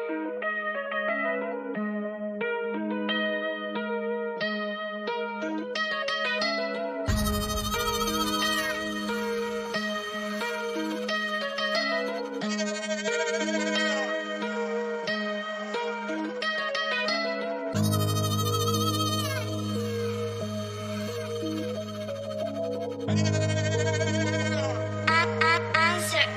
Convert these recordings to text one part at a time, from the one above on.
Answer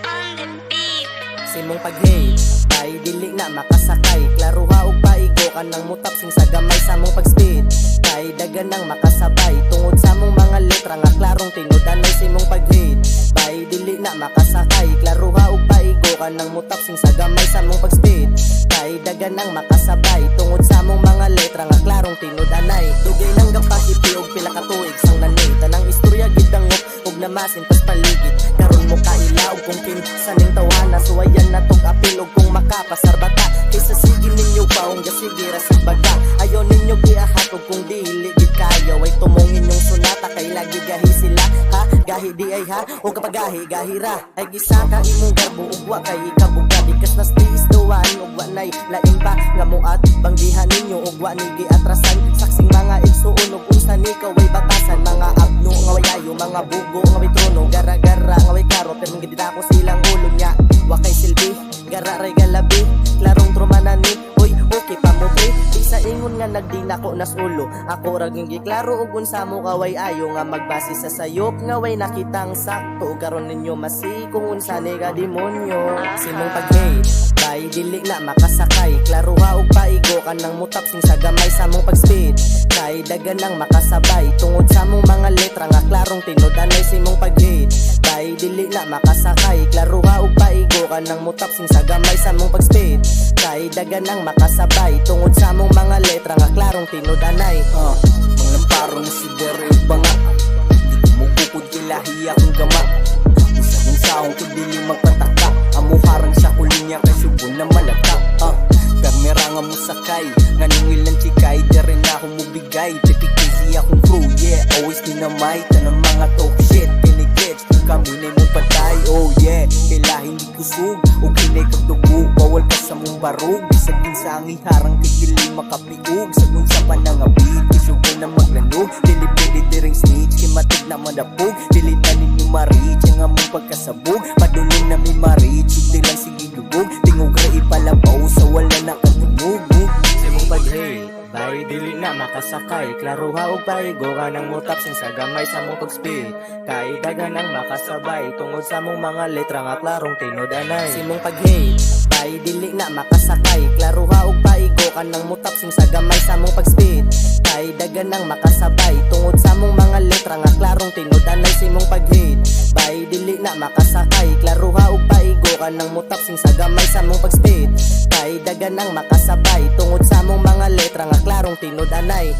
on the beat. Simong pag-hate, tay dili na makasakay. Klaro ha ug paigo ka nang mutapsing sa gamay sa mong pag-speed. Tay dagan nang makasabay tungod sa mong mga letra nga klarong tinudanay. Simong pag-hate, tay dili na makasakay. Klaro ha ug paigo ka nang mutapsing sa gamay sa mong pag-speed. Tay dagan nang makasabay tungod sa mong mga letra nga klarong tinudanay. Dugay nang gapahipi og pila ka tuig sang nanay. Tanang istorya gidangop ug namasin pas paligid. Karon mo kailaw kung kinsa ning tawhana. Suwayan na tong apil ug kung makapasar bata. Kaysa sige ninyo paong gasige ra sa baga. Ayaw ninyo giahat ug kung dili gid kayo ay tumungin yung sunata kay lagi gahi sila ha. Gahi di ay ha o kapag gahi ra ay gisa ka imong garbo ug wa kay ikabuga. Because nas tiis duwan ug wa nay lain pa nga muat banggihan ninyo ug wa ni giatrasan. Saksing mga igsuon ug unsa ni kaway batasan. Mga abno nga way ayo, mga bugo nga way trono. Gara-gara nga way karo pero gid ako silang ulo nya. Wa kay silbi, gara ray galabi. Klarong trumanani, oy okay pa mo pre. Di sa ingon nga nagdi nako nas ulo. Ako ra gyud giklaro ug unsa mo kaway ayo nga magbase sa sayop nga way nakitang sakto. Karon ninyo masi kung unsa ni ka demonyo. Simong pag-hate, bay dili na makasakay. Klaro ha ug paigo ka nang mutapsing sa gamay sa mong pag-speed. Kay dagan nang makasabay tungod sa mong mga letra nga klarong tinudanay. Simong pag-hate, bay dili na makasakay. Klaro ha ug paigo ka nang mutapsing sa gamay sa mong pag-speed. Kay dagan nang makasabay tungod sa mong mga letra nga klarong tinudanay. Mga lamparo na si Dere ug banga. Di ko mo bukod kilahi akong gama. Usa kong saong ko dili magpataka. Amo harang sa kulinya kay subo na malata. Kamera nga mo sakay, nga nung ilang chikay. Dere na akong mubigay, tipik easy akong crew. Yeah, always dinamay, tanang mga talk shit. Pinigets kung kami na mo patay. Oh yeah, kailahi hindi kusog o kinay kang dugo. Bawal ka sa mong barog. Bisag din sa ang iharang kagili makapiog. Sagun sa panangabig, isugo na maglanog. Dili pwede diring snitch, kimatig na madapog. Dili na ninyo ma-reach, ang among pagkasabog. Padulong na may ma-reach, hindi lang sige lubog. Tingog ra ipalabaw sa wala na katungog. Simong pag-hate, bay dili na makasakay. Klaro ha ug paigo ka nang mutapsing sa gamay sa mong pag-speed. Kay dagan nang makasabay tungod sa mong mga letra nga klarong tinudanay. Simong pag-hate, bay dili na makasakay. Klaro ha ug paigo ka nang mutapsing sa gamay sa mong pag-speed. Kay dagan nang makasabay tungod sa mong mga letra nga klarong tinudanay. Simong pag-hate, bay dili na makasakay. Klaro ha ug paigo ka nang mutapsing sa gamay sa mong pag-speed. Kay dagan nang makasabay tungod sa mong mga letra nga klarong tinudanay.